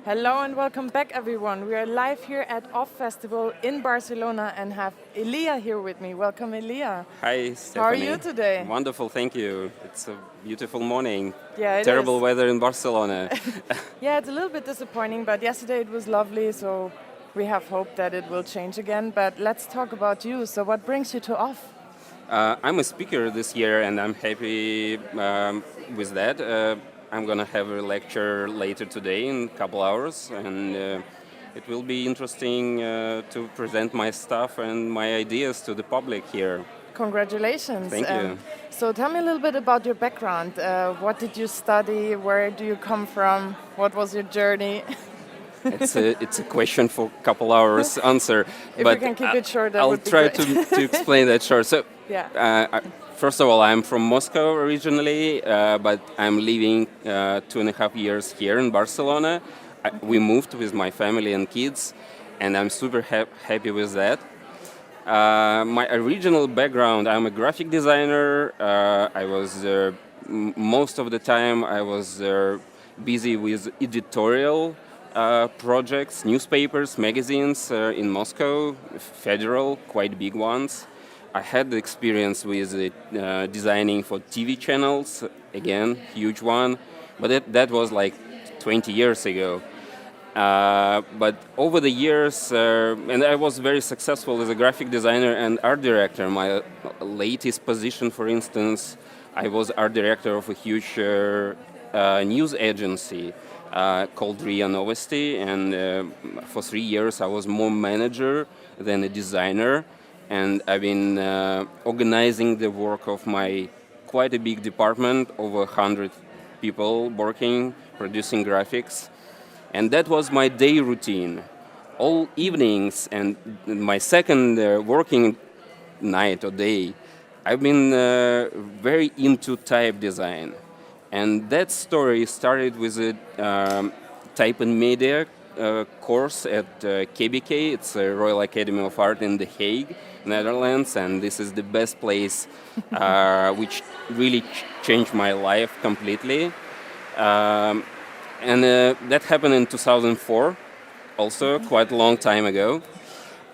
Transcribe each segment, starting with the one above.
Hello and welcome back, everyone. We are live here at OFFF Festival in Barcelona and have Ilya here with me. Welcome, Ilya. Hi, Stephanie. How are you today? Wonderful, thank you. It's a beautiful morning. Yeah, it Terrible is. weather in Barcelona. Yeah, it's a little bit disappointing, but yesterday it was lovely, so we have hope that it will change again. But let's talk about you. So what brings you to OFFF? I'm a speaker this year and I'm happy with that. I'm going to have a lecture later today in a couple hours, and it will be interesting to present my stuff and my ideas to the public here. Congratulations. Thank you. So tell me a little bit about your background. What did you study? Where do you come from? What was your journey? It's a question for a couple hours answer. If but we can keep it short, that I'll would be try great. to explain that short. So, Yeah. first of all, I'm from Moscow originally, but I'm living 2.5 years here in Barcelona. We moved with my family and kids, and I'm super happy with that. My original background, I'm a graphic designer. I was most of the time I was busy with editorial projects, newspapers, magazines in Moscow, federal, quite big ones. I had the experience with designing for TV channels, again, huge one, but that was like 20 years ago. But over the years, and I was very successful as a graphic designer and art director. My latest position, for instance, I was art director of a huge news agency called RIA-Novosti, and for 3 years I was more manager than a designer, and I've been organizing the work of my quite a big department, over 100 people working, producing graphics. And that was my day routine. All evenings and my second working night or day, I've been very into type design. And that story started with a type and media course at KBK. It's a Royal Academy of Art in The Hague, Netherlands. And this is the best place which really changed my life completely. And that happened in 2004, also quite a long time ago.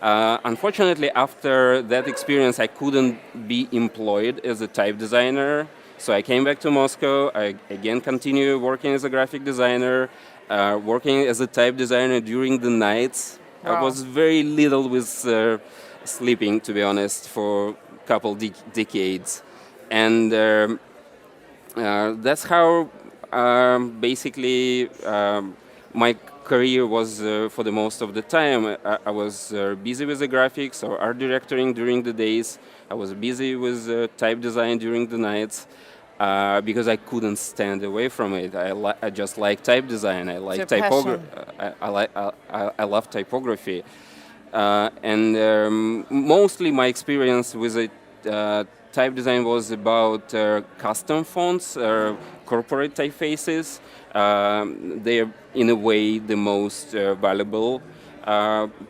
Unfortunately, after that experience, I couldn't be employed as a type designer. So I came back to Moscow. I again continued working as a graphic designer, working as a type designer during the nights. Wow. I was very little with sleeping, to be honest, for a couple decades. And that's how basically my career was for the most of the time. I was busy with the graphics or art directing during the days. I was busy with type design during the nights because I couldn't stand away from it. I just like type design. I like typography. I love typography. And mostly my experience with it, type design was about custom fonts, corporate typefaces. They are, in a way, the most valuable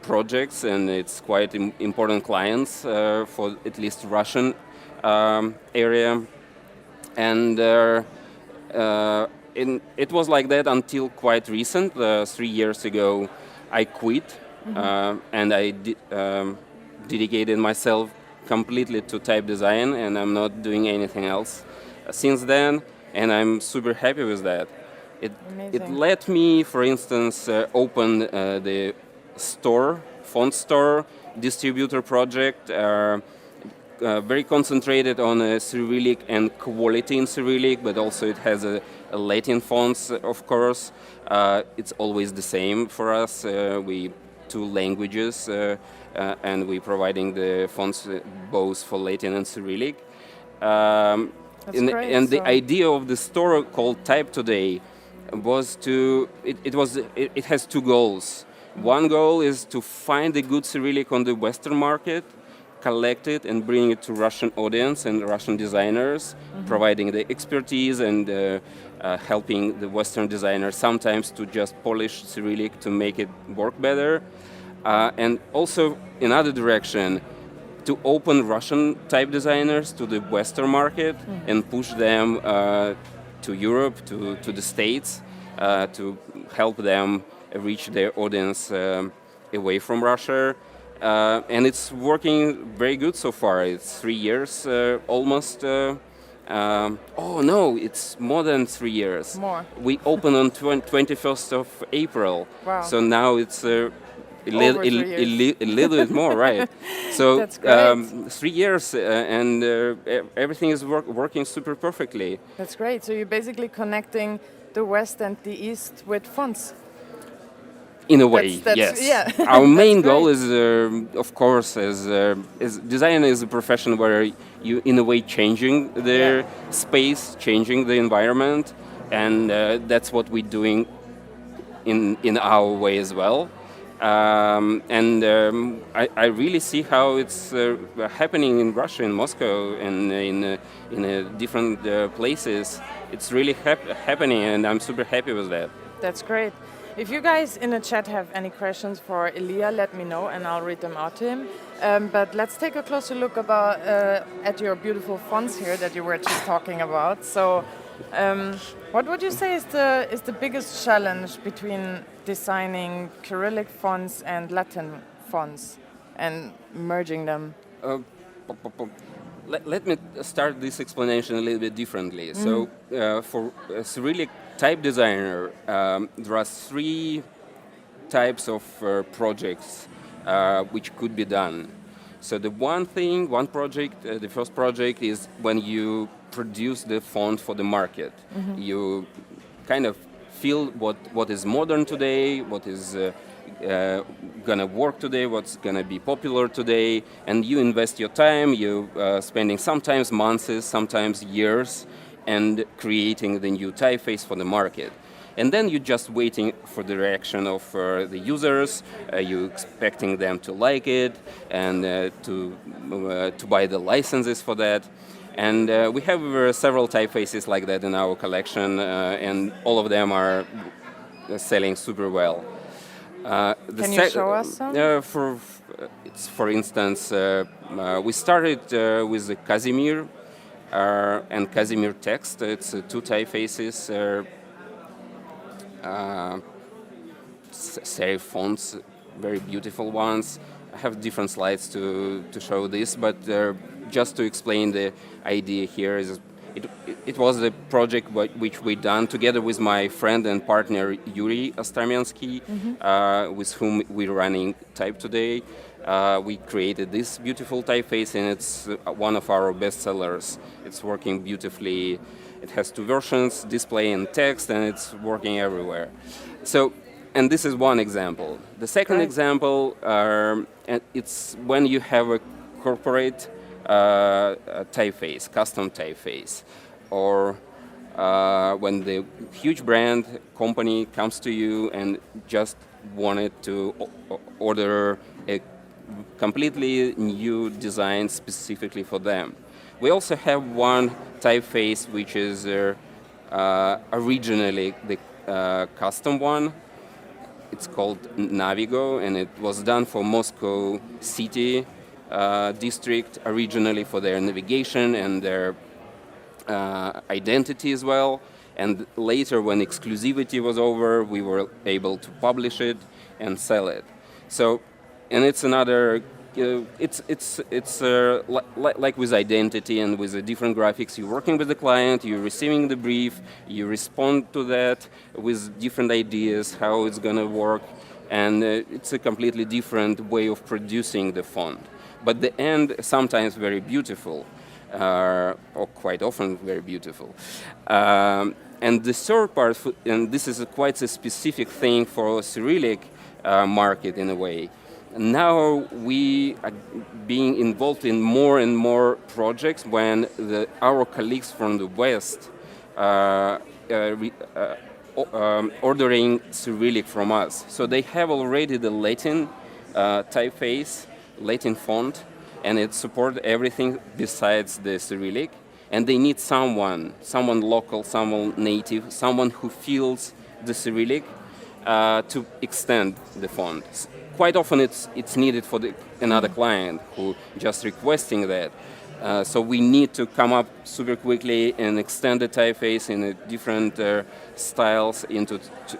projects, and it's quite important clients for at least Russian area. And it was like that until quite recent. 3 years ago, I quit, and I dedicated myself completely to type design, and I'm not doing anything else since then, and I'm super happy with that. It let me, for instance, open the store, font store, distributor project, very concentrated on Cyrillic and quality in Cyrillic, but also it has a Latin fonts, of course. It's always the same for us. We 2 languages, and we're providing the fonts both for Latin and Cyrillic. And the idea of the store called Type Today was it has 2 goals. One goal is to find a good Cyrillic on the Western market, collect it and bring it to Russian audience and Russian designers, providing the expertise and helping the Western designers sometimes to just polish Cyrillic to make it work better. And also, in other direction, to open Russian type designers to the Western market and push them to Europe, to the States, to help them reach their audience away from Russia. And it's working very good so far. It's 3 years almost. Oh no, it's more than 3 years. More. We opened on 21st of April. Wow. So now it's a Over 3 years. little bit more, right? So That's great. 3 years and everything is working super perfectly. That's great. So you're basically connecting the West and the East with fonts. In a way, That's- yes. yeah. Our main That's goal great. is, of course, as design is a profession where you, in a way, changing the Yeah. space, changing the environment, and that's what we're doing in our way as well. I really see how it's happening in Russia, in Moscow, and in different places. It's really happening, and I'm super happy with that. That's great. If you guys in the chat have any questions for Ilya, let me know and I'll read them out to him. But let's take a closer look at your beautiful fonts here that you were just talking about. So, what would you say is the biggest challenge between designing Cyrillic fonts and Latin fonts and merging them? Let me start this explanation a little bit differently. So, for a Cyrillic type designer, there are 3 types of projects which could be done. So the the first project is when you produce the font for the market. You kind of feel what is modern today, what is gonna work today, what's gonna be popular today, and you invest your time, you spending sometimes months, sometimes years, and creating the new typeface for the market. And then you're just waiting for the reaction of the users, you're expecting them to like it, and to buy the licenses for that. And we have several typefaces like that in our collection, and all of them are selling super well. Can you show us some? For instance, we started with the Casimir and Casimir text. It's 2 typefaces, serif fonts, very beautiful ones. I have different slides to show this, but just to explain the idea here is it was a project which we done together with my friend and partner Yury Ostromentsky, with whom we're running Type today. We created this beautiful typeface, and it's one of our best sellers. It's working beautifully. It has 2 versions, display and text, and it's working everywhere. So, and this is one example. The second example, it's when you have a corporate typeface, custom typeface, or when the huge brand company comes to you and just wanted to order a completely new design specifically for them. We also have one typeface which is originally the custom one. It's called Navigo, and it was done for Moscow city district originally for their navigation and their identity as well. And later, when exclusivity was over, we were able to publish it and sell it. So, and it's another. It's like with identity and with the different graphics. You're working with the client, you're receiving the brief, you respond to that with different ideas how it's gonna work, and it's a completely different way of producing the font. But the end sometimes very beautiful, or quite often very beautiful. And the third part, and this is quite a specific thing for Cyrillic market in a way. Now we are being involved in more and more projects when our colleagues from the West ordering Cyrillic from us. So they have already the Latin typeface, Latin font, and it supports everything besides the Cyrillic. And they need someone local, someone native, someone who feels the Cyrillic to extend the font. Quite often it's needed for another client who just requesting that. So we need to come up super quickly and extend the typeface in different styles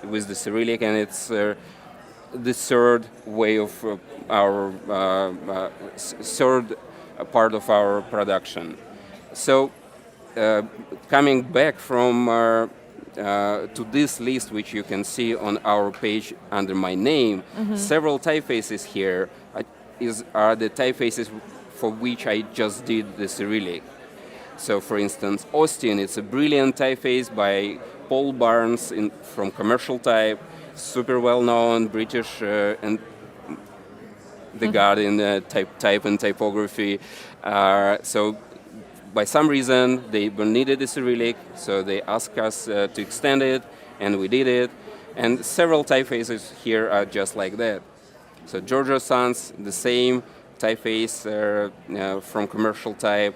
with the Cyrillic, and it's the third way of our third part of our production. So coming back from to this list, which you can see on our page under my name, several typefaces here are the typefaces for which I just did the Cyrillic. So, for instance, Austin, it's a brilliant typeface by Paul Barnes from Commercial Type, super well-known British and the god in type and typography. So, by some reason, they needed the Cyrillic, so they asked us to extend it, and we did it. And several typefaces here are just like that. So, Giorgio Sans, the same typeface from Commercial Type.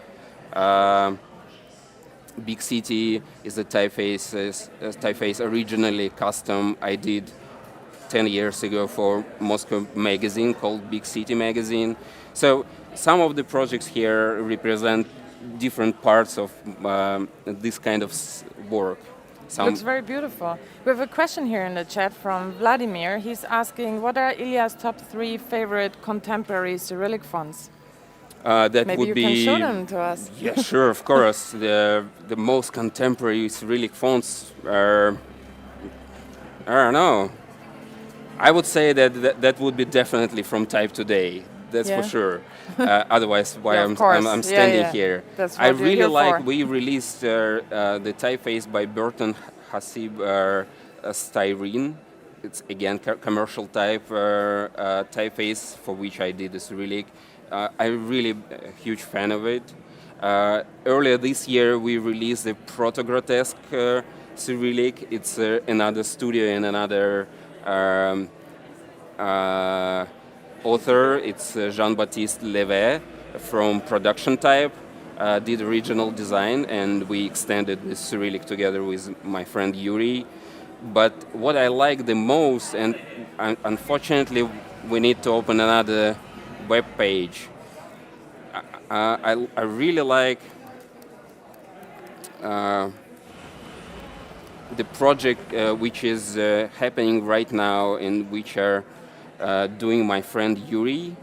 Big City is a typeface originally custom I did 10 years ago for Moscow magazine called Big City magazine. So some of the projects here represent different parts of this kind of work. Looks very beautiful. We have a question here in the chat from Vladimir. He's asking, what are Ilya's top 3 favorite contemporary Cyrillic fonts? That Maybe would you be, can show them to us. Yeah, sure, of course. The most contemporary Cyrillic fonts are, I don't know. I would say that would be definitely from Type Today. That's for sure. Otherwise, why I'm standing here. That's I really like. For. We released the typeface by Burton Hasib Styrene. It's again Commercial Type typeface for which I did the Cyrillic. I'm really a huge fan of it. Earlier this year, we released the Proto-Grotesque Cyrillic. It's another studio and another author. It's Jean-Baptiste Levet from Production Type. Did original design, and we extended the Cyrillic together with my friend Yury. But what I like the most, and unfortunately we need to open another web page. I really like the project which is happening right now, in which are doing my friend Yury.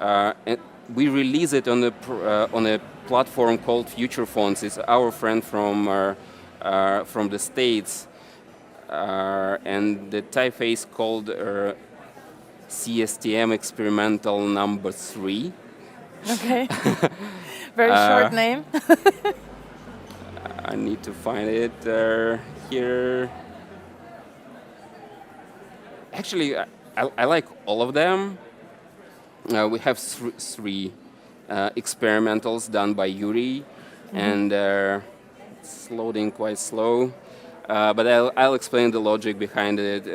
And we release it on a platform called Future Fonts. It's our friend from the States, and the typeface called CSTM Experimental number 3. Okay. Very short name. I need to find it here. Actually, I like all of them. We have three experimentals done by Yury, and it's loading quite slow. But I'll explain the logic behind it.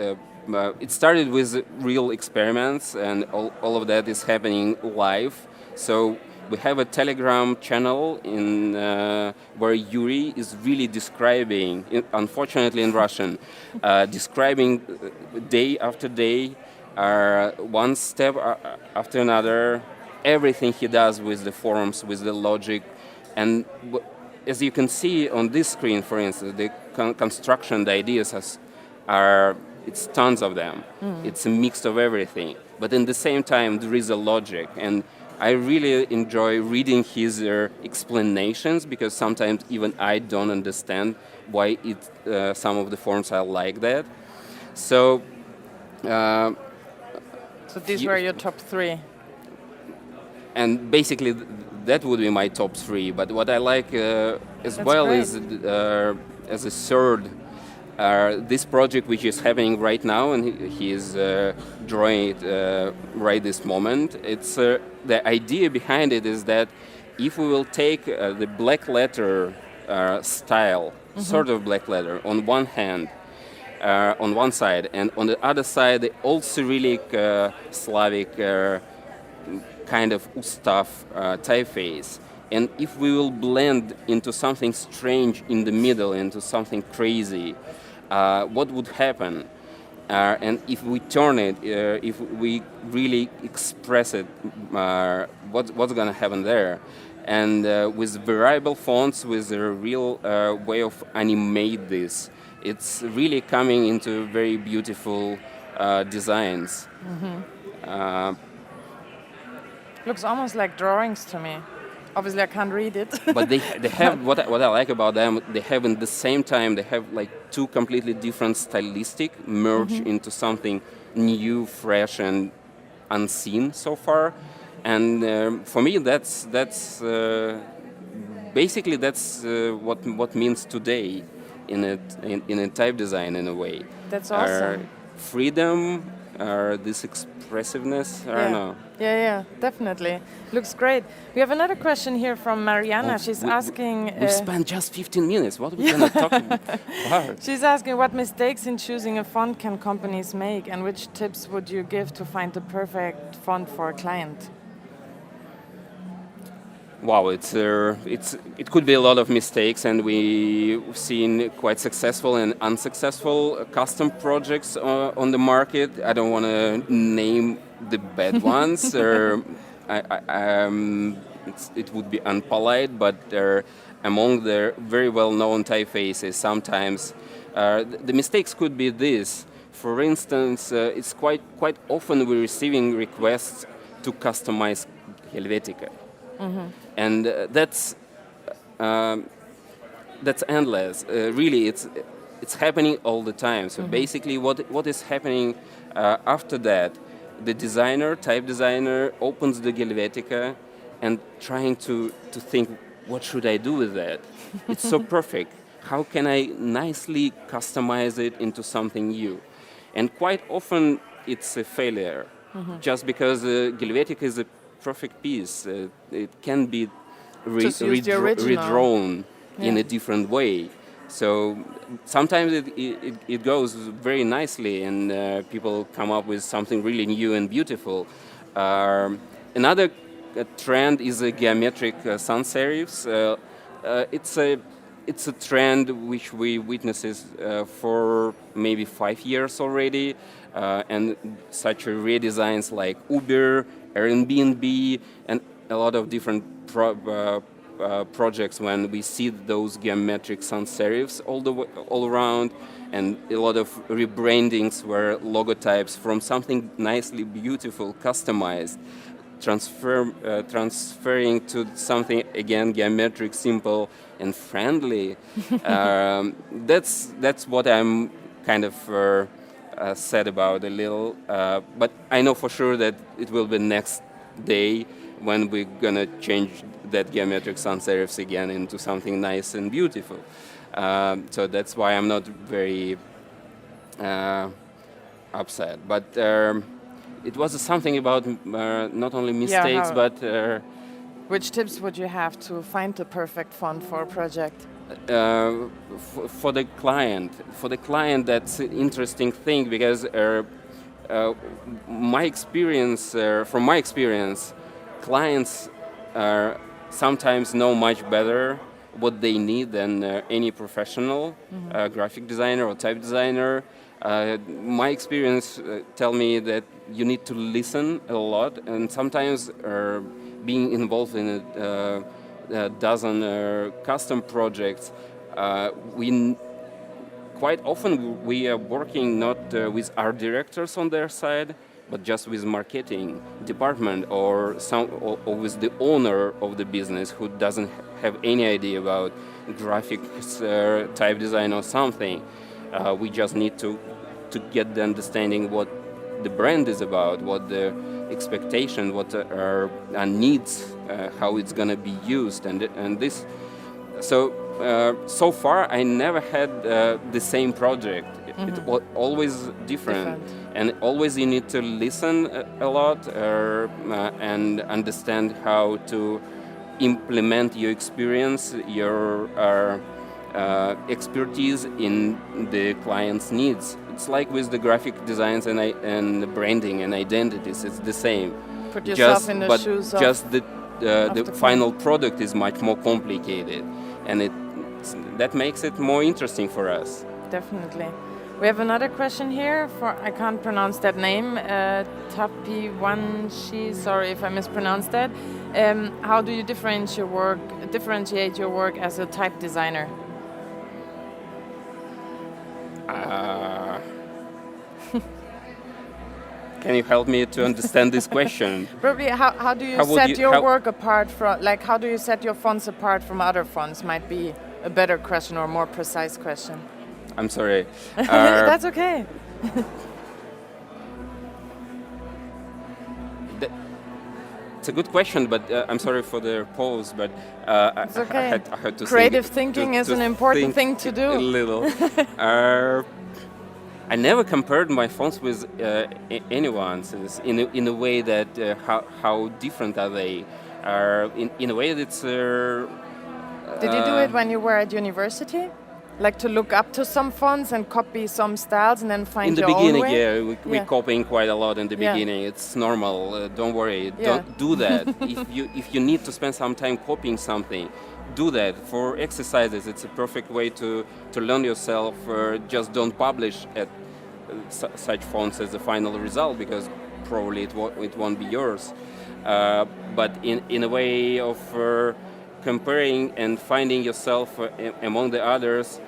It started with real experiments, and all of that is happening live. So we have a Telegram channel where Yury is really describing, unfortunately in Russian, describing day after day, one step after another, everything he does with the forms, with the logic. And as you can see on this screen, for instance, the construction, the ideas it's tons of them. It's a mix of everything. But in the same time, there is a logic. And I really enjoy reading his explanations, because sometimes even I don't understand why some of the forms are like that. So these were your top 3. And basically, that would be my top 3. But what I like as well is, as a third, this project which is happening right now, and he is drawing it right this moment. It's the idea behind it is that if we will take the black letter style, sort of black letter, on one hand, on one side, and on the other side, the old Cyrillic Slavic kind of Ustav typeface. And if we will blend into something strange in the middle, into something crazy, what would happen? And if we turn it, if we really express it, what's going to happen there? and with variable fonts, with a real way of animate this, it's really coming into very beautiful designs. Looks almost like drawings to me. Obviously, I can't read it. But they have what I like about them. They have in the same time they have like two completely different stylistic merge into something new, fresh, and unseen so far. And for me, that's basically that's what means today in a type design in a way. That's awesome. Freedom, this expressiveness. I don't know. Yeah, definitely. Looks great. We have another question here from Mariana. She's asking... We spent just 15 minutes. What are we going to talk about? She's asking what mistakes in choosing a font can companies make, and which tips would you give to find the perfect font for a client? Wow, it could be a lot of mistakes, and we've seen quite successful and unsuccessful custom projects on the market. I don't want to name the bad ones. It would be unpolite, but among the very well-known typefaces, sometimes the mistakes could be this. For instance, it's quite often we're receiving requests to customize Helvetica. And that's endless. Really, it's happening all the time. So basically, what is happening after that? The type designer, opens the Helvetica and trying to think, what should I do with that? It's so perfect. How can I nicely customize it into something new? And quite often, it's a failure, just because Helvetica is a perfect piece. It can be redrawn in a different way. So sometimes it goes very nicely, and people come up with something really new and beautiful. Another trend is geometric sans-serifs. It's a trend which we witnessed for maybe 5 years already, and such redesigns like Uber, Airbnb, and a lot of different projects when we see those geometric sans-serifs all around, and a lot of rebrandings where logotypes from something nicely beautiful, customized, transferring to something again geometric, simple, and friendly. That's what I'm kind of sad about a little, but I know for sure that it will be next day when we're gonna change that geometric sans-serifs again into something nice and beautiful. So that's why I'm not very upset. But it was something about not only mistakes, but... Which tips would you have to find the perfect font for a project? For the client, that's an interesting thing, because from my experience, clients sometimes know much better what they need than any professional graphic designer or type designer. My experience tell me that you need to listen a lot, and sometimes being involved in a dozen custom projects, quite often we are working not with art directors on their side, but just with marketing department or with the owner of the business who doesn't have any idea about graphics, type design or something. We just need to get the understanding what the brand is about, what the expectation, what our needs, how it's going to be used, and this. So far, I never had the same project. It was always different, and always you need to listen a lot and understand how to implement your experience, your expertise in the client's needs. It's like with the graphic designs and the branding and identities. It's the same. Put yourself in the shoes of... Just the final product is much more complicated, and that makes it more interesting for us. Definitely. We have another question here for, I can't pronounce that name, Tapiwanshi, sorry if I mispronounced that. How do you differentiate your work as a type designer? Can you help me to understand this question? Probably, how do you set your work apart from, like, how do you set your fonts apart from other fonts? Might be a better question or more precise question. I'm sorry. That's okay. It's a good question, but I'm sorry for the pause, but it's okay. I had to Creative thinking is an important thing to do. A little. I never compared my fonts with anyone in a way that how different are they? In a way that's... Did you do it when you were at university? Like to look up to some fonts and copy some styles and then find your own way? In the beginning, yeah, we're copying quite a lot in the beginning. It's normal. Don't worry. Don't do that. If you need to spend some time copying something, do that. For exercises, it's a perfect way to learn yourself. Just don't publish at such fonts as the final result, because probably it won't be yours. But in a way of comparing and finding yourself among the others,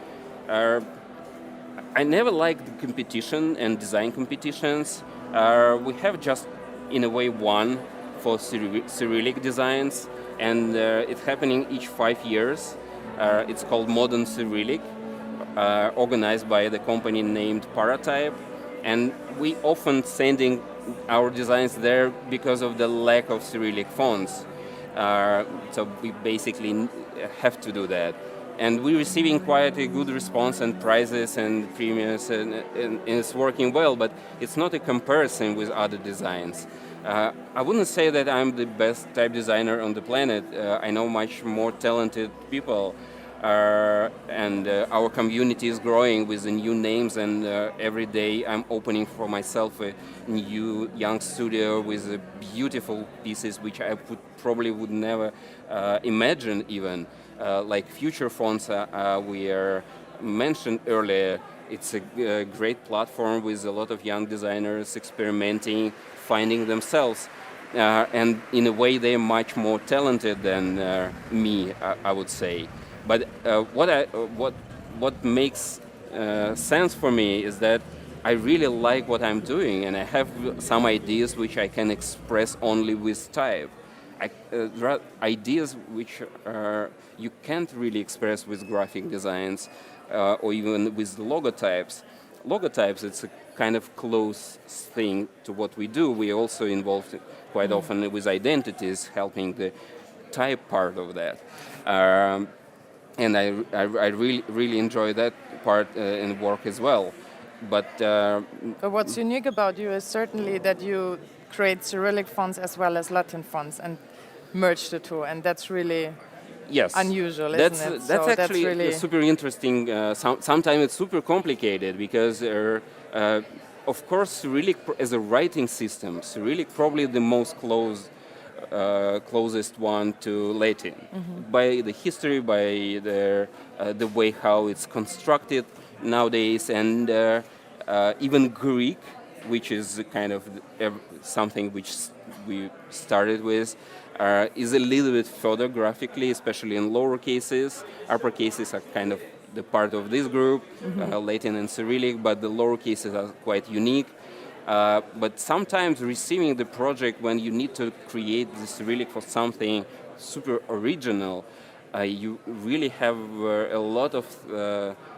I never liked the competition and design competitions. We have just, in a way, one for Cyrillic designs, and it's happening each 5 years. It's called Modern Cyrillic, organized by the company named Paratype, and we often sending our designs there because of the lack of Cyrillic fonts. So we basically have to do that. And we're receiving quite a good response and prizes and premiums, and it's working well, but it's not a comparison with other designs. I wouldn't say that I'm the best type designer on the planet. I know much more talented people, and our community is growing with the new names, and every day I'm opening for myself a new young studio with beautiful pieces which I probably would never imagine even. Like Future Fonts we mentioned earlier. It's a great platform with a lot of young designers experimenting, finding themselves. And in a way they're much more talented than me, I would say. But what makes sense for me is that I really like what I'm doing, and I have some ideas which I can express only with type. Ideas which you can't really express with graphic designs or even with logotypes. Logotypes, it's a kind of close thing to what we do. We are also involved quite often with identities, helping the type part of that. And I really enjoy that part in work as well. But what's unique about you is certainly that you create Cyrillic fonts as well as Latin fonts and merge the two, and that's really unusual, isn't it? That's actually really super interesting. Sometimes it's super complicated because, of course, Cyrillic as a writing system, Cyrillic probably the most closest one to Latin, by the history, by the way how it's constructed nowadays, and even Greek, which is kind of something which we started with, is a little bit further graphically, especially in lower cases. Upper cases are kind of the part of this group, Latin and Cyrillic, but the lower cases are quite unique. But sometimes receiving the project when you need to create the Cyrillic for something super original, you really have a lot of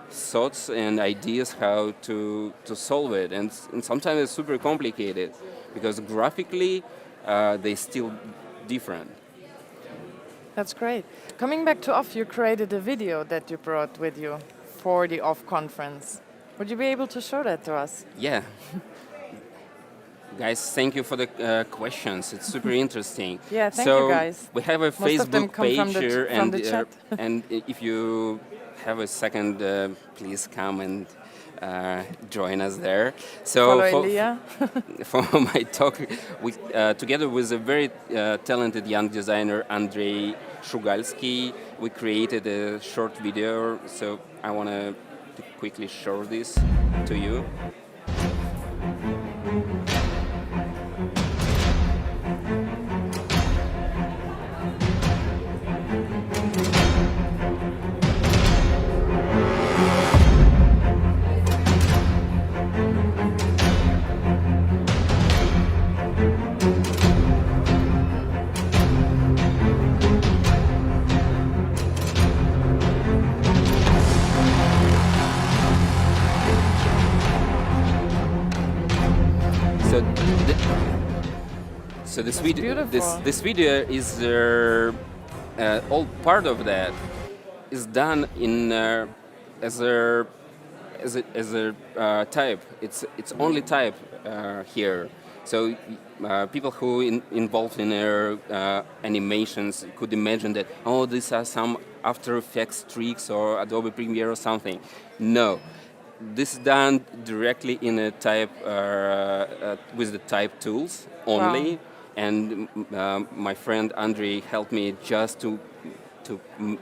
thoughts and ideas how to solve it, and sometimes it's super complicated because graphically they're still different. That's great. Coming back to OFF, you created a video that you brought with you for the OFF conference. Would you be able to show that to us? Yeah. Guys, thank you for the questions. It's super interesting. Yeah, thank you guys. We have a Facebook page here, chat. And if you have a second, please come and join us there. So follow Ilya. For my talk, we, together with a very talented young designer, Andrei Shugalsky, we created a short video. So I want to to quickly show this to you. So, so this video, this video is all part of that is done in as a type. It's only type here. So people who involved in animations could imagine that these are some After Effects tricks or Adobe Premiere or something. No. This is done directly in a type with the type tools only, Wow. and my friend Andrei helped me just to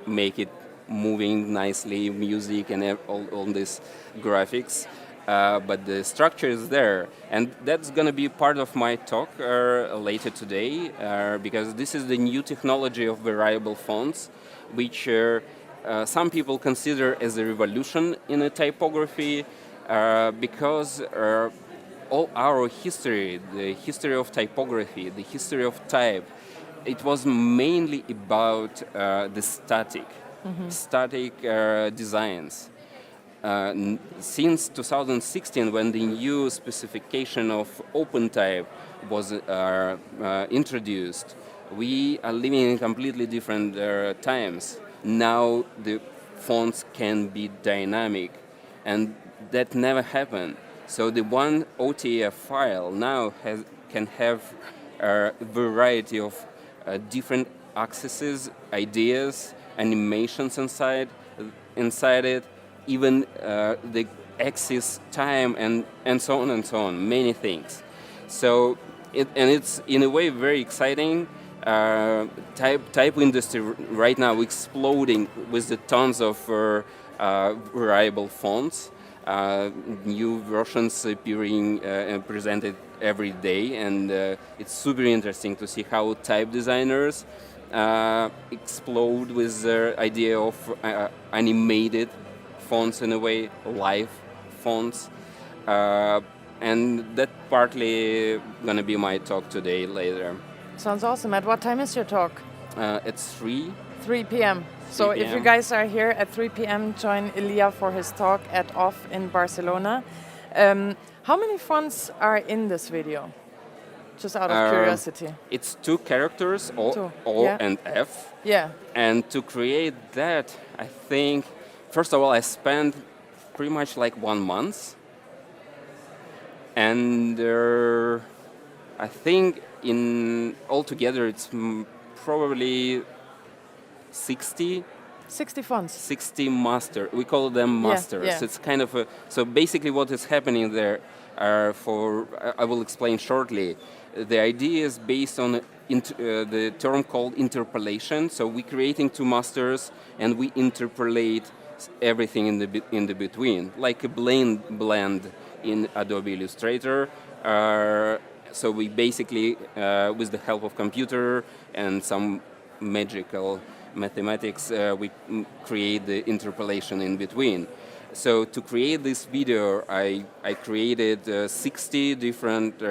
make it moving nicely, music and all these graphics. But the structure is there, and that's going to be part of my talk later today, because this is the new technology of variable fonts, which some people consider as a revolution in a typography, because all our history, the history of typography, the history of type, it was mainly about the static designs. Since 2016, when the new specification of OpenType was introduced, we are living in completely different times. Now the fonts can be dynamic, and that never happened. So the one OTF file now can have a variety of different accesses, ideas, animations inside it, even the axis time and so on and so on, many things. So it's in a way very exciting. Type industry right now exploding with the tons of variable fonts, new versions appearing and presented every day, and it's super interesting to see how type designers explode with the idea of animated fonts, in a way, live fonts. And that partly going to be my talk today later. Sounds awesome. At what time is your talk? It's 3. 3 p.m. So if you guys are here at 3 p.m., join Ilya for his talk at OFFF in Barcelona. How many fonts are in this video? Just out of curiosity. It's 2 characters, O and F. Yeah. And to create that, I think, first of all, I spent pretty much like 1 month. And I think in altogether it's probably 60 fonts. 60 master. We call them masters. Yeah. It's kind of so basically what is happening there I will explain shortly. The idea is based on the term called interpolation. So we're creating 2 masters and we interpolate everything in the between, like a blend in Adobe Illustrator. So we basically, with the help of computer and some magical mathematics, we create the interpolation in between. So to create this video, I created 60 different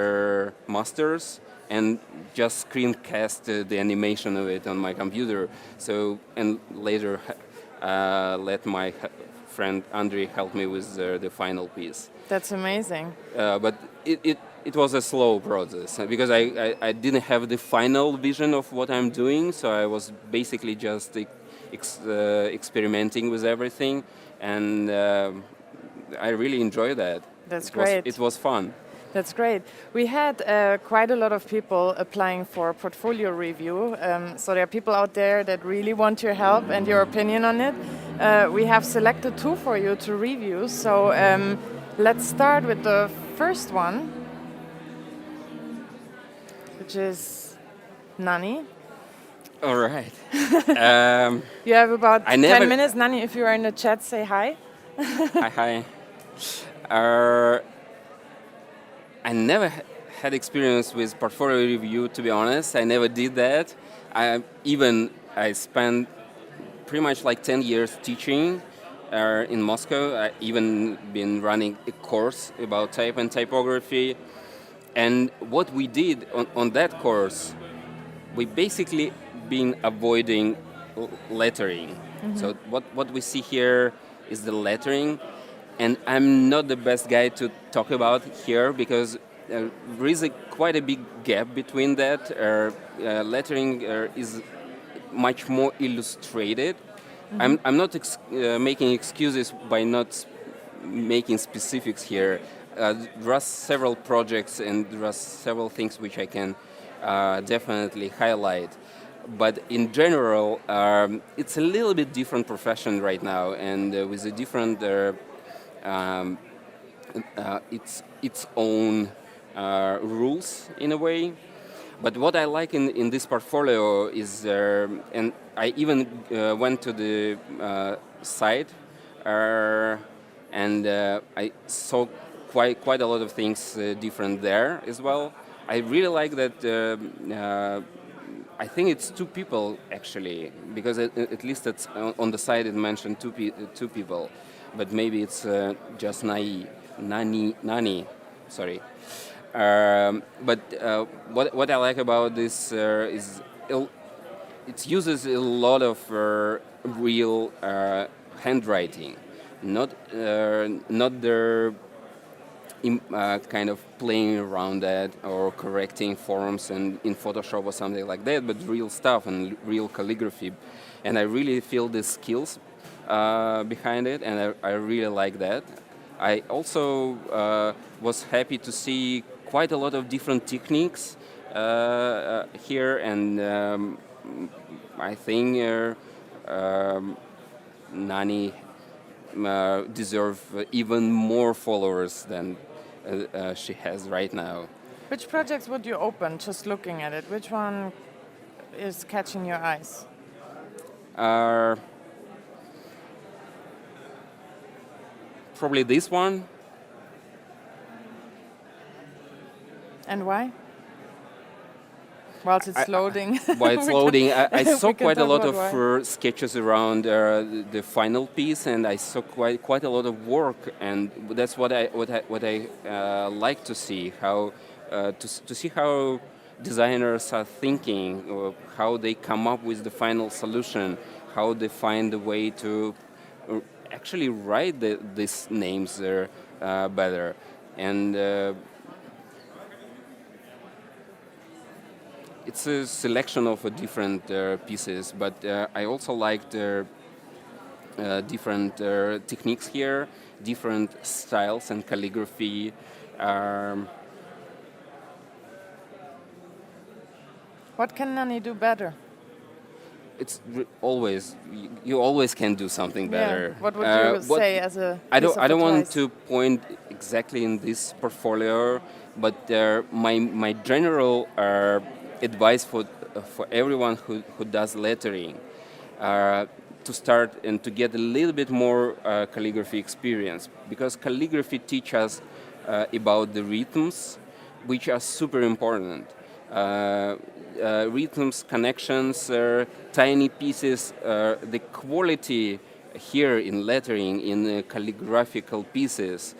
masters and just screencast the animation of it on my computer. So, and later let my friend Andrei help me with the final piece. That's amazing. But it was a slow process because I didn't have the final vision of what I'm doing, so I was basically just experimenting with everything, and I really enjoyed that. That's great. It was fun. That's great. We had quite a lot of people applying for portfolio review, so there are people out there that really want your help and your opinion on it. We have selected 2 for you to review, so let's start with the first one, which is Nani. All right. You have about 10 minutes. Nani, if you are in the chat, say hi. Hi. Uh, I never had experience with portfolio review, to be honest. I never did that. I spent pretty much like 10 years teaching in Moscow. I even been running a course about type and typography. And what we did on that course, we basically been avoiding lettering. So what we see here is the lettering, and I'm not the best guy to talk about here because there is quite a big gap between that. Lettering is much more illustrated. I'm not making excuses by not making specifics here. There are several projects and there are several things which I can definitely highlight. But in general, it's a little bit different profession right now, and with a different, its own rules in a way. But what I like in this portfolio is, and I even went to the site, and I saw quite a lot of things different there as well. I really like that. I think it's two people actually, because at least it's on the site it mentioned two people, but maybe it's just Nani, sorry. But what I like about this is it uses a lot of real handwriting, not their kind of playing around that or correcting forms and in Photoshop or something like that, but real stuff and real calligraphy. And I really feel the skills behind it, and I really like that. I also was happy to see quite a lot of different techniques here, and I think Nani deserve even more followers than she has right now. Which projects would you open just looking at it? Which one is catching your eyes? Probably this one. And why? Whilst it's loading. While it's loading, I saw we can quite a talk lot about of sketches around the final piece, and I saw quite a lot of work, and that's what I like to see, how to see how designers are thinking, or how they come up with the final solution, how they find a way to actually write these names better, and. It's a selection of different pieces, but I also liked different techniques here, different styles and calligraphy. What can Nani do better? It's always you always can do something better. Yeah. What would you say as a I piece don't of want advice? to point exactly in this portfolio, but my general advice for everyone who does lettering to start and to get a little bit more calligraphy experience, because calligraphy teaches us about the rhythms, which are super important. Rhythms, connections, tiny pieces, the quality here in lettering, in calligraphical pieces,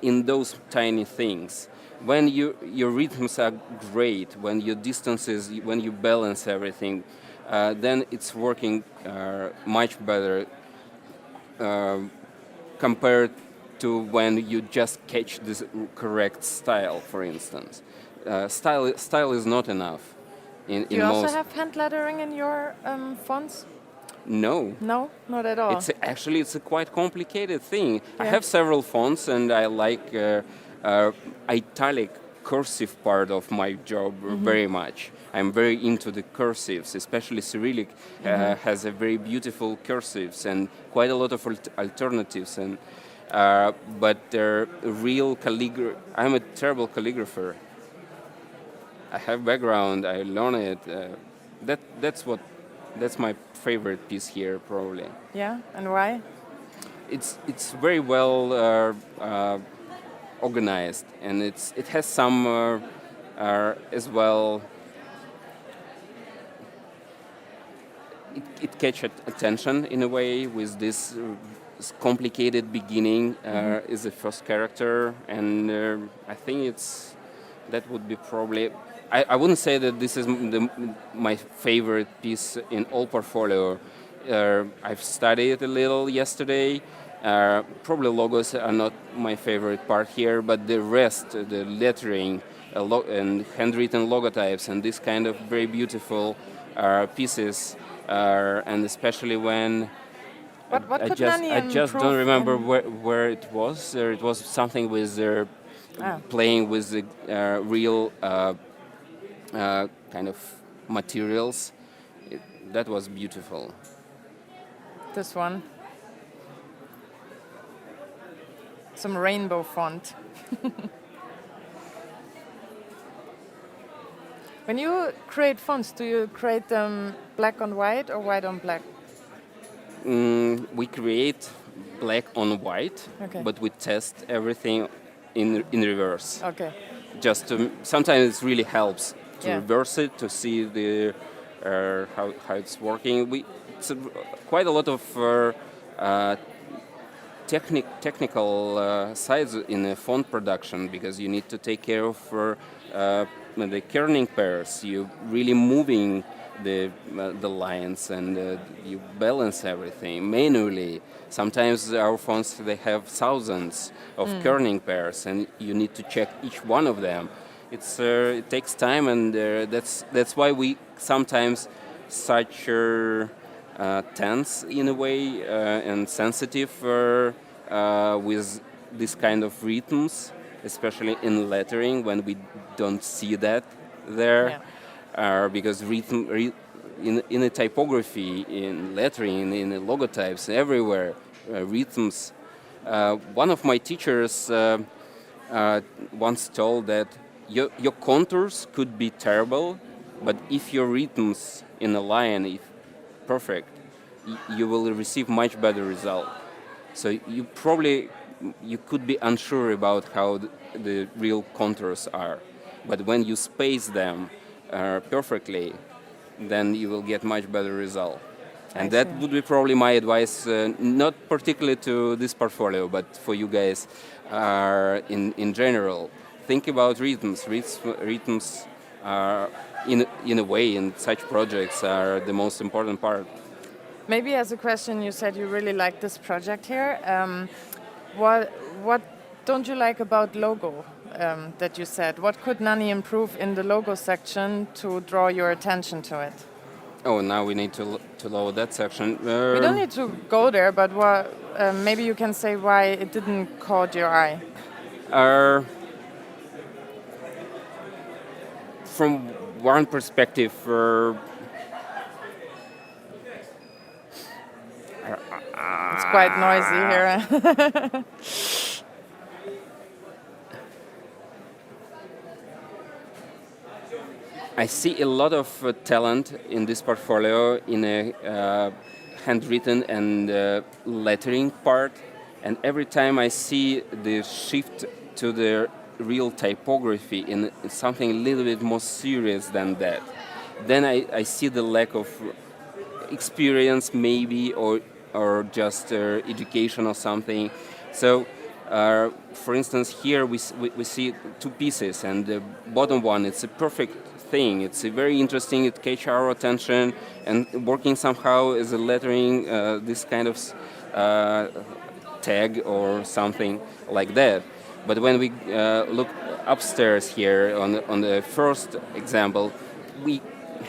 in those tiny things. When your rhythms are great, when your distances, when you balance everything, then it's working much better compared to when you just catch this correct style, for instance. Style is not enough. Do you also have hand lettering in your fonts? No. No, not at all. It's a quite complicated thing. Yeah. I have several fonts, and I like italic cursive part of my job very much. I'm very into the cursives, especially Cyrillic has a very beautiful cursives and quite a lot of alternatives. And but real calligraphy, I'm a terrible calligrapher. I have background. I learn it. That's my favorite piece here, probably. Yeah, and why? it's very well organized, and it has some as well. It catches attention in a way with this complicated beginning is the first character, and I think that would be probably. I wouldn't say that this is my favorite piece in all portfolio. I've studied a little yesterday. Probably logos are not my favorite part here, but the rest, the lettering and handwritten logotypes and this kind of very beautiful pieces, and especially when What I could just Nani I just don't improve remember in- where it was. It was something with playing with the real kind of materials. That was beautiful. This one. Some rainbow font. When you create fonts, do you create them black on white or white on black? We create black on white, Okay. but we test everything in reverse. Okay. Just sometimes it really helps to Yeah. reverse it to see the how it's working. It's quite a lot of technical sides in a font production, because you need to take care of the kerning pairs. You're really moving the lines, and you balance everything manually. Sometimes our fonts, they have thousands of kerning pairs, and you need to check each one of them. It takes time, and that's why we sometimes such tense in a way and sensitive with this kind of rhythms, especially in lettering when we don't see that there, because in a typography, in lettering, in the logotypes, everywhere, rhythms. One of my teachers once told that your contours could be terrible, but if your rhythms in a line is perfect, you will receive much better result. So you could be unsure about how the real contours are, but when you space them perfectly, then you will get much better result. And that would be probably my advice, not particularly to this portfolio, but for you guys in general. Think about rhythms. Rhythms are, in a way, in such projects, are the most important part. Maybe as a question, you said you really like this project here. What don't you like about logo that you said? What could Nani improve in the logo section to draw your attention to it? Oh, now we need to load that section. We don't need to go there, but maybe you can say why it didn't caught your eye. From one perspective, It's quite noisy here. I see a lot of talent in this portfolio in a handwritten and lettering part, and every time I see the shift to the real typography in something a little bit more serious than that, then I see the lack of experience maybe, or just education or something. So for instance, here we see two pieces, and the bottom one, it's a perfect thing. It's very interesting. It catches our attention, and working somehow as a lettering, this kind of tag or something like that. But when we look upstairs here on the first example, we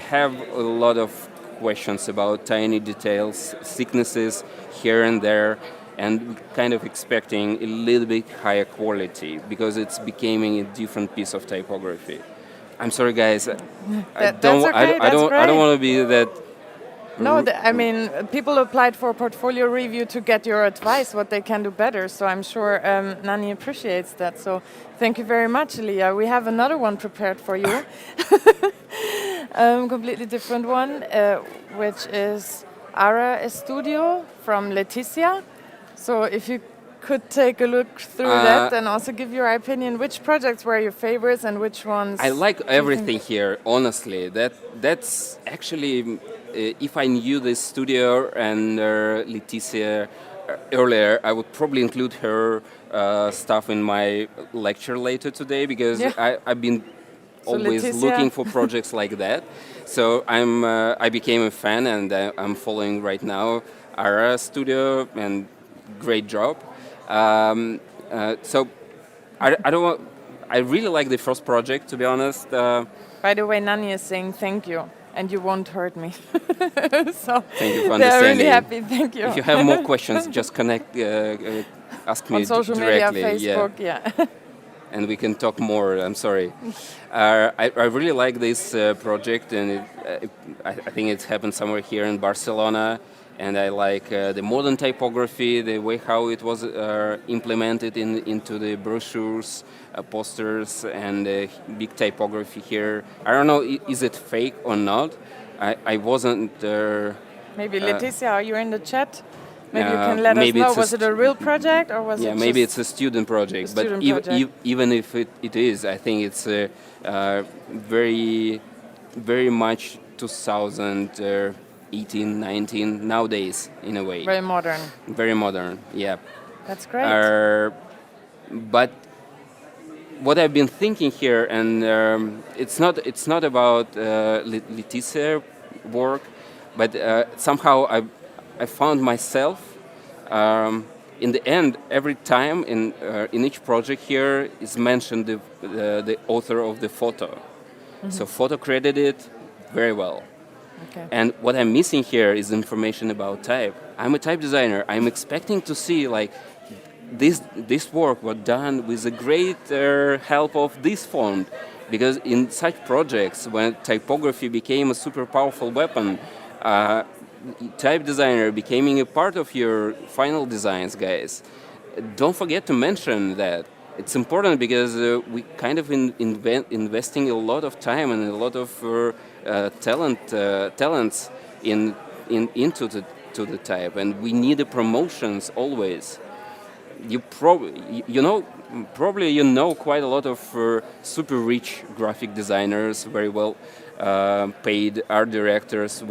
have a lot of questions about tiny details, thicknesses here and there, and kind of expecting a little bit higher quality because it's becoming a different piece of typography. I'm sorry, guys. I don't want to be that. No, I mean, people applied for a portfolio review to get your advice, what they can do better. So I'm sure Nani appreciates that. So thank you very much, Ilya. We have another one prepared for you. Completely different one, which is Ara Studio from Leticia. So if you could take a look through that and also give your opinion, which projects were your favorites and which ones? I like everything here, honestly. That's actually, if I knew the studio and Leticia earlier, I would probably include her stuff in my lecture later today, because Yeah. I've been So always Leticia- looking for projects like that. So I became a fan, and I'm following right now Ara Studio, and great job. So I don't want. I really like the first project, to be honest. By the way, Nani is saying thank you, and you won't hurt me. So Thank you for they're understanding. really happy. Thank you. If you have more questions, just connect, ask me On social media, directly. Facebook, yeah. And we can talk more. I'm sorry. I really like this project, and I think it happened somewhere here in Barcelona. And I like the modern typography, the way how it was implemented into the brochures, posters, and big typography here. I don't know, is it fake or not? I wasn't. Maybe Leticia, are you in the chat? Maybe you can let us maybe know. it's Was it a real project or was it maybe just it's a student project. a student But project? even if it is, I think it's very, very much 2018, 19 nowadays, in a way. Very modern. Very modern, yeah. That's great. But what I've been thinking here, and it's not about Leticia work, but somehow I found myself in the end, every time in each project here is mentioned the author of the photo. So photo credited very well. Okay. And what I'm missing here is information about type. I'm a type designer. I'm expecting to see like this work was done with a great help of this font, because in such projects when typography became a super powerful weapon, type designer becoming a part of your final designs, guys. Don't forget to mention that. It's important because we kind of investing a lot of time and a lot of talents into the type, and we need the promotions always. Probably you know quite a lot of super rich graphic designers, very well paid art directors.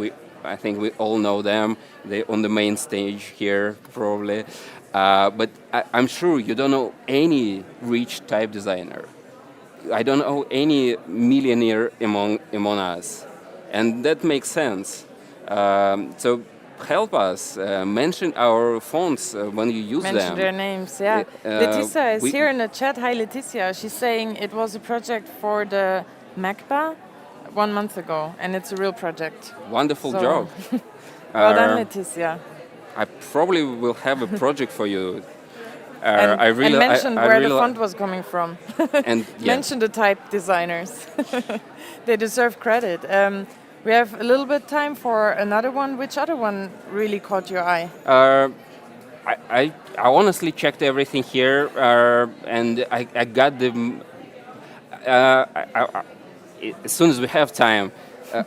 I think we all know them. They're on the main stage here, probably. But I'm sure you don't know any rich type designer. I don't know any millionaire among us, and that makes sense. So help us mention our fonts when you use them. Mention their names, yeah. Leticia is here in the chat. Hi, Leticia. She's saying it was a project for the MACBA 1 month ago, and it's a real project. Wonderful job. Well done, Leticia. I probably will have a project for you. And mention where the font was coming from. And mention the type designers. They deserve credit. We have a little bit time for another one. Which other one really caught your eye? I honestly checked everything here, and I got the. As soon as we have time,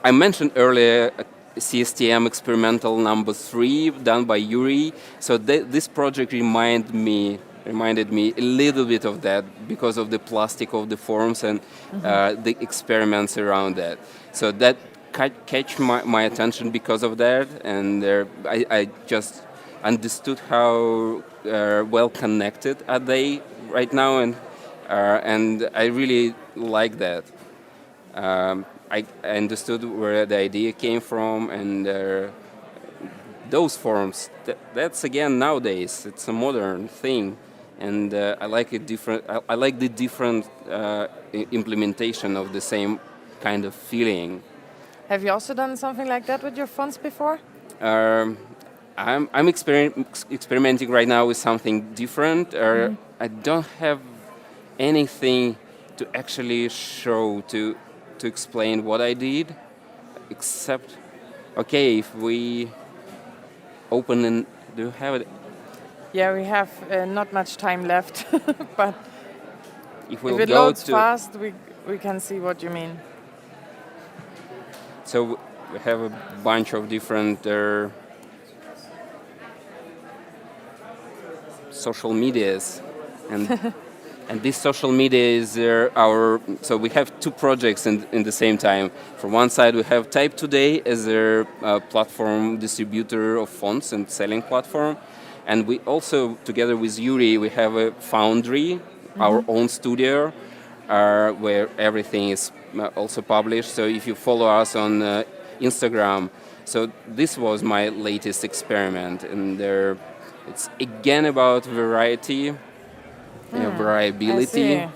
I mentioned earlier CSTM experimental number 3 done by Yury. So this project reminded me a little bit of that because of the plastic of the forms and the experiments around that. So that catch my attention because of that, and I just understood how well connected are they right now, and I really like that. I understood where the idea came from, and those forms. That's again nowadays. It's a modern thing, and I like it different. I like the different implementation of the same kind of feeling. Have you also done something like that with your fonts before? I'm experimenting right now with something different. I don't have anything to actually show to explain what I did, except, okay, if we open and do you have it? Yeah, we have not much time left, but if it loads fast, we can see what you mean. So we have a bunch of different social medias, and and this social media is so we have two projects in the same time. From one side, we have Type Today as a platform distributor of fonts and selling platform. And we also, together with Yury, we have a Foundry, our own studio, where everything is also published. So if you follow us on Instagram, so this was my latest experiment. And it's again about variety, variability. I see.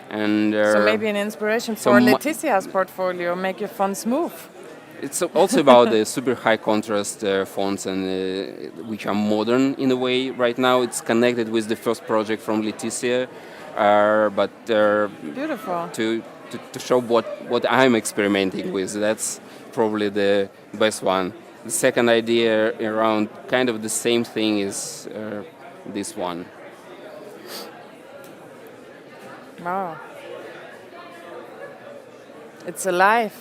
And So maybe an inspiration for Leticia's portfolio, make your fonts move. It's also about the super high contrast fonts, and which are modern in a way. Right now, it's connected with the first project from Leticia, but Beautiful. To show what I'm experimenting with. That's probably the best one. The second idea around kind of the same thing is this one. Wow. It's alive.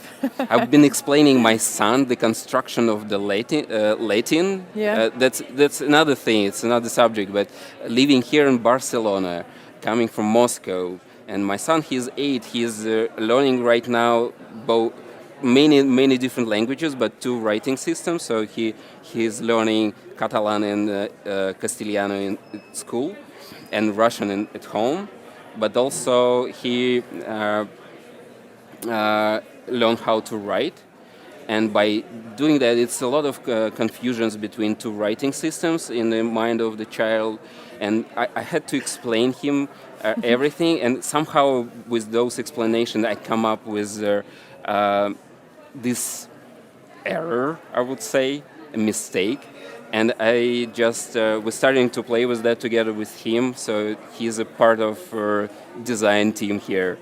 I've been explaining my son the construction of the Latin. Yeah. That's another thing. It's another subject. But living here in Barcelona, coming from Moscow, and my son, he's 8. He's learning right now many different languages, but 2 writing systems. So he's learning Catalan and Castellano in school, and Russian at home. But also he learn how to write, and by doing that, it's a lot of confusions between 2 writing systems in the mind of the child, and I had to explain him everything, and somehow with those explanations, I come up with this error, I would say, a mistake, and I just was starting to play with that together with him, so he's a part of our design team here.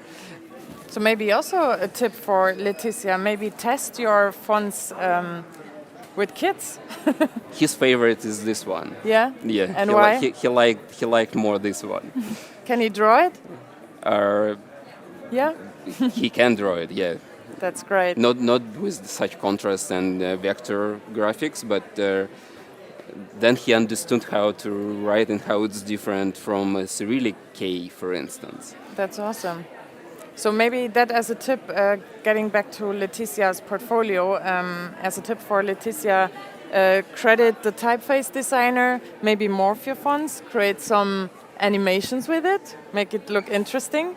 So maybe also a tip for Leticia, maybe test your fonts with kids. His favorite is this one. Yeah? Yeah. And why? He liked more this one. Can he draw it? Yeah. He can draw it, yeah. That's great. Not with such contrast and vector graphics, but then he understood how to write and how it's different from a Cyrillic K, for instance. That's awesome. So maybe that as a tip, getting back to Leticia's portfolio, as a tip for Leticia, credit the typeface designer, maybe morph your fonts, create some animations with it, make it look interesting.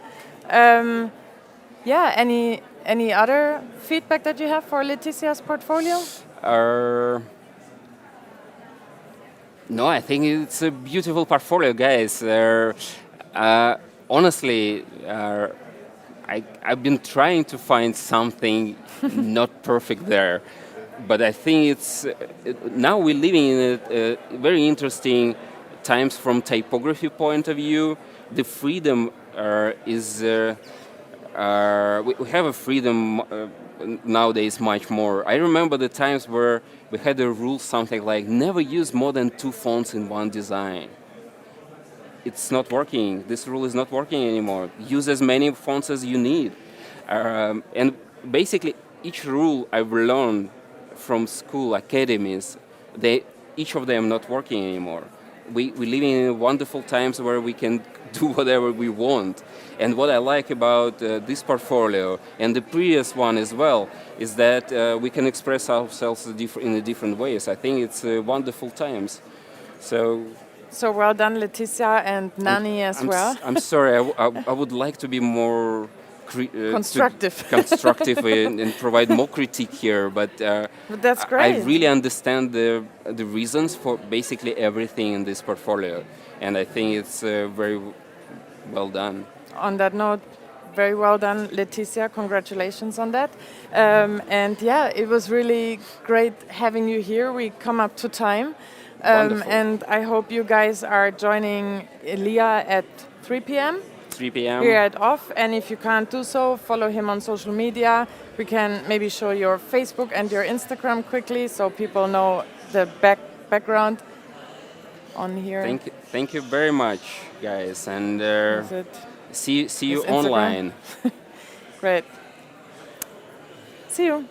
Yeah, any other feedback that you have for Leticia's portfolio? No, I think it's a beautiful portfolio, guys. Honestly, I've been trying to find something not perfect there, but I think now we're living in a very interesting times from typography point of view. The freedom is we have a freedom nowadays much more. I remember the times where we had a rule something like never use more than 2 fonts in one design. It's not working. This rule is not working anymore. Use as many fonts as you need. And basically, each rule I've learned from school, academies, each of them not working anymore. We live in wonderful times where we can do whatever we want. And what I like about this portfolio, and the previous one as well, is that we can express ourselves in different ways. I think it's wonderful times. So well done, Leticia and Nani as well. I'm sorry, I would like to be more constructive and provide more critique here, but that's great. I really understand the reasons for basically everything in this portfolio, and I think it's very well done. On that note, very well done, Leticia. Congratulations on that. And yeah, it was really great having you here. We come up to time. And I hope you guys are joining Ilya at 3 p.m. 3 p.m. here at OFF. And if you can't do so, follow him on social media. We can maybe show your Facebook and your Instagram quickly so people know the background on here. Thank you very much, guys. And see you online. Great. See you.